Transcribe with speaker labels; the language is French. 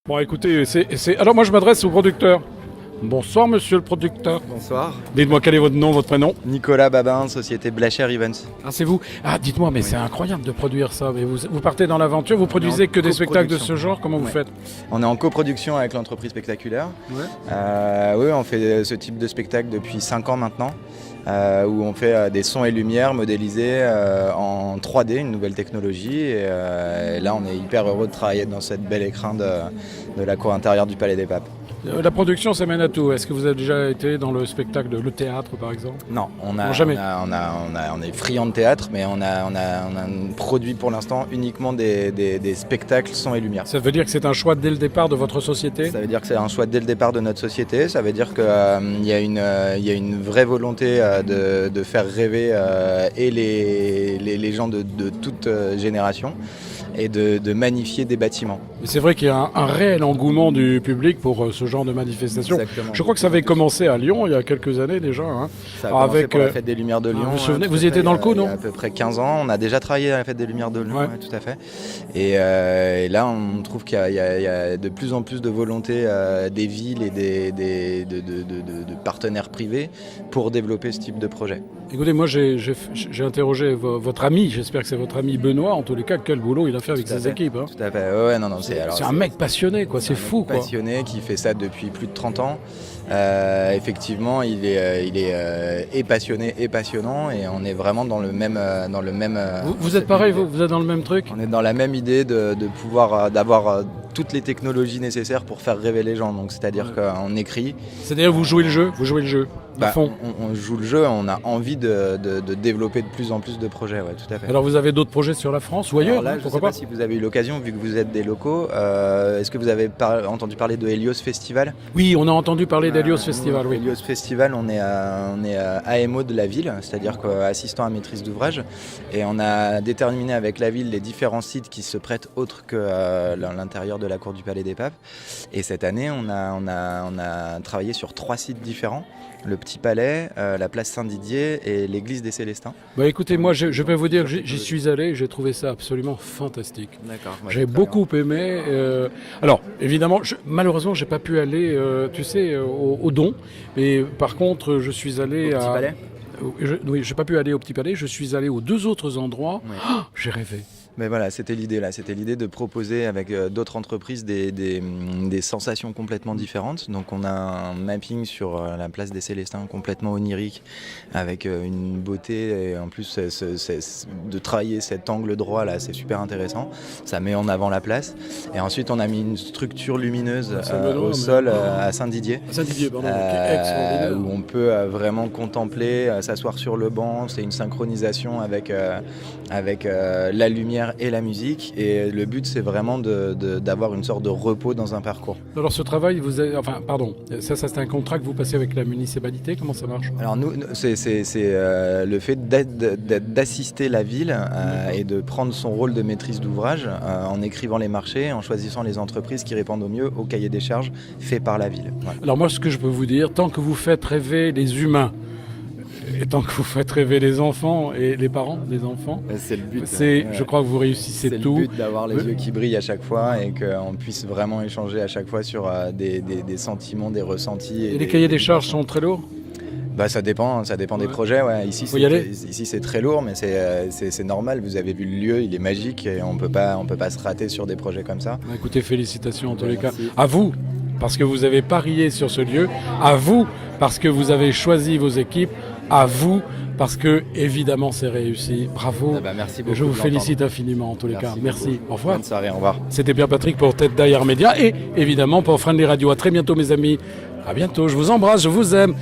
Speaker 1: Bon, écoutez, alors moi je m'adresse au producteur. Bonsoir monsieur le producteur.
Speaker 2: Bonsoir.
Speaker 1: Dites-moi quel est votre nom, votre prénom?
Speaker 2: Nicolas Babin, société Blacher Events.
Speaker 1: Ah, c'est vous? Ah, dites-moi, mais
Speaker 2: Oui.
Speaker 1: c'est incroyable de produire ça. Mais vous partez dans l'aventure, vous produisez que des spectacles de ce genre? Comment vous
Speaker 2: Ouais.
Speaker 1: faites?
Speaker 2: On est en coproduction avec l'entreprise Spectaculaire. Oui, on fait ce type de spectacle depuis 5 ans maintenant, où on fait des sons et lumières modélisés en 3D, une nouvelle technologie. Et là, on est hyper heureux de travailler dans cette belle écrin de la cour intérieure du Palais des Papes.
Speaker 1: La production, ça mène à tout. Est-ce que vous avez déjà été dans le spectacle, le théâtre par exemple?
Speaker 2: Non,
Speaker 1: Non, jamais.
Speaker 2: on est friand de théâtre, mais on a produit pour l'instant uniquement des spectacles son et lumière.
Speaker 1: Ça veut dire que c'est un choix dès le départ de votre société?
Speaker 2: Ça veut dire que c'est un choix dès le départ de notre société. Ça veut dire qu'il y a une vraie volonté de faire rêver et les gens de toute génération et de magnifier des bâtiments.
Speaker 1: Mais c'est vrai qu'il y a un réel engouement du public pour ce genre de manifestation.
Speaker 2: Exactement.
Speaker 1: Je crois que ça avait commencé à Lyon il y a quelques années déjà. Hein.
Speaker 2: Ça a commencé
Speaker 1: Avec,
Speaker 2: pour la Fête des Lumières de Lyon.
Speaker 1: vous vous souvenez,
Speaker 2: tout
Speaker 1: vous
Speaker 2: à
Speaker 1: y étiez
Speaker 2: fait,
Speaker 1: dans le coup,
Speaker 2: il y a
Speaker 1: non?
Speaker 2: à peu près 15 ans. On a déjà travaillé à la Fête des Lumières de Lyon,
Speaker 1: Ouais.
Speaker 2: ouais, tout à fait. Et là, on trouve qu'il y a de plus en plus de volonté des villes et de partenaires privés pour développer ce type de projet.
Speaker 1: Écoutez, moi j'ai interrogé votre ami, j'espère que c'est votre ami Benoît, en tous les cas, quel boulot il a fait avec
Speaker 2: Tout à
Speaker 1: ses
Speaker 2: fait.
Speaker 1: équipes. Hein.
Speaker 2: Tout à fait. Ouais, non,
Speaker 1: C'est un mec passionné, quoi, c'est fou, quoi.
Speaker 2: Passionné qui fait ça depuis plus de 30 ans. Effectivement, il est et passionné et passionnant, et on est vraiment dans le même.
Speaker 1: Vous êtes pareil, vous êtes dans le même truc?
Speaker 2: On est dans la même idée de pouvoir d'avoir toutes les technologies nécessaires pour faire rêver les gens. Donc, c'est-à-dire qu'on écrit.
Speaker 1: C'est-à-dire vous jouez le jeu, à fond.
Speaker 2: On joue le jeu, on a envie de développer de plus en plus de projets, ouais, tout à fait.
Speaker 1: Alors vous avez d'autres projets sur la France ou ailleurs?
Speaker 2: Alors là,
Speaker 1: hein,
Speaker 2: je ne
Speaker 1: pourquoi
Speaker 2: sais pas
Speaker 1: pas?
Speaker 2: si vous avez eu l'occasion, vu que vous êtes des locaux, est-ce que vous avez entendu parler de Helios Festival?
Speaker 1: Oui, on a entendu parler d'Helios Festival, oui.
Speaker 2: Helios Festival, on est AMO de la ville, c'est-à-dire qu'assistant à maîtrise d'ouvrage, et on a déterminé avec la ville les différents sites qui se prêtent autres que l'intérieur de la cour du Palais des Papes. Et cette année, on a travaillé sur 3 sites différents. Le Petit Palais, la place Saint-Didier et l'église des Célestins.
Speaker 1: Bah écoutez, moi je peux vous dire, j'y suis allé, j'ai trouvé ça absolument fantastique.
Speaker 2: D'accord.
Speaker 1: J'ai beaucoup aimé. Alors, évidemment, malheureusement, j'ai pas pu aller, tu sais, au Don. Mais par contre, je suis allé
Speaker 2: Au Petit Palais.
Speaker 1: Oui, j'ai pas pu aller au Petit Palais. Je suis allé aux 2 autres endroits.
Speaker 2: Ouais.
Speaker 1: Oh, j'ai rêvé.
Speaker 2: Mais voilà, c'était l'idée là. C'était l'idée de proposer avec d'autres entreprises des sensations complètement différentes. Donc on a un mapping sur la place des Célestins complètement onirique, avec une beauté, et en plus de travailler cet angle droit là, c'est super intéressant. Ça met en avant la place. Et ensuite on a mis une structure lumineuse au sol à Saint-Didier.
Speaker 1: Saint-Didier, pardon, qui est extraordinaire.
Speaker 2: Où on peut vraiment contempler, s'asseoir sur le banc. C'est une synchronisation avec la lumière et la musique, et le but c'est vraiment d'avoir une sorte de repos dans un parcours.
Speaker 1: Alors ce travail, ça c'est un contrat que vous passez avec la municipalité, comment ça marche?
Speaker 2: Alors nous, c'est le fait d'assister la ville et de prendre son rôle de maîtrise d'ouvrage en écrivant les marchés, en choisissant les entreprises qui répondent au mieux au cahier des charges fait par la ville. Voilà.
Speaker 1: Alors moi ce que je peux vous dire, tant que vous faites rêver les humains, et tant que vous faites rêver les enfants et les parents des enfants,
Speaker 2: C'est le but.
Speaker 1: je crois que vous réussissez tout.
Speaker 2: C'est le but d'avoir les yeux qui brillent à chaque fois et qu'on puisse vraiment échanger à chaque fois sur des sentiments, des ressentis.
Speaker 1: Et les cahiers des charges sont très lourds?
Speaker 2: Bah, ça dépend des projets. Ouais. Ici,
Speaker 1: Faut y aller.
Speaker 2: ici c'est très lourd, mais c'est normal. Vous avez vu le lieu, il est magique et on peut pas se rater sur des projets comme ça.
Speaker 1: Bah, écoutez, félicitations en tous les cas.
Speaker 2: Merci.
Speaker 1: À vous, parce que vous avez parié sur ce lieu. À vous, parce que vous avez choisi vos équipes. À vous, parce que évidemment c'est réussi. Bravo.
Speaker 2: Ah bah, merci beaucoup.
Speaker 1: Je vous
Speaker 2: de l'entendre.
Speaker 1: félicite infiniment en tous les cas. Merci.
Speaker 2: Beaucoup.
Speaker 1: Au revoir.
Speaker 2: Bonne soirée, au revoir.
Speaker 1: C'était Pierre-Patrick pour Tête Derrière Média et évidemment pour Friendly Radio. À très bientôt mes amis. À bientôt. Je vous embrasse, je vous aime.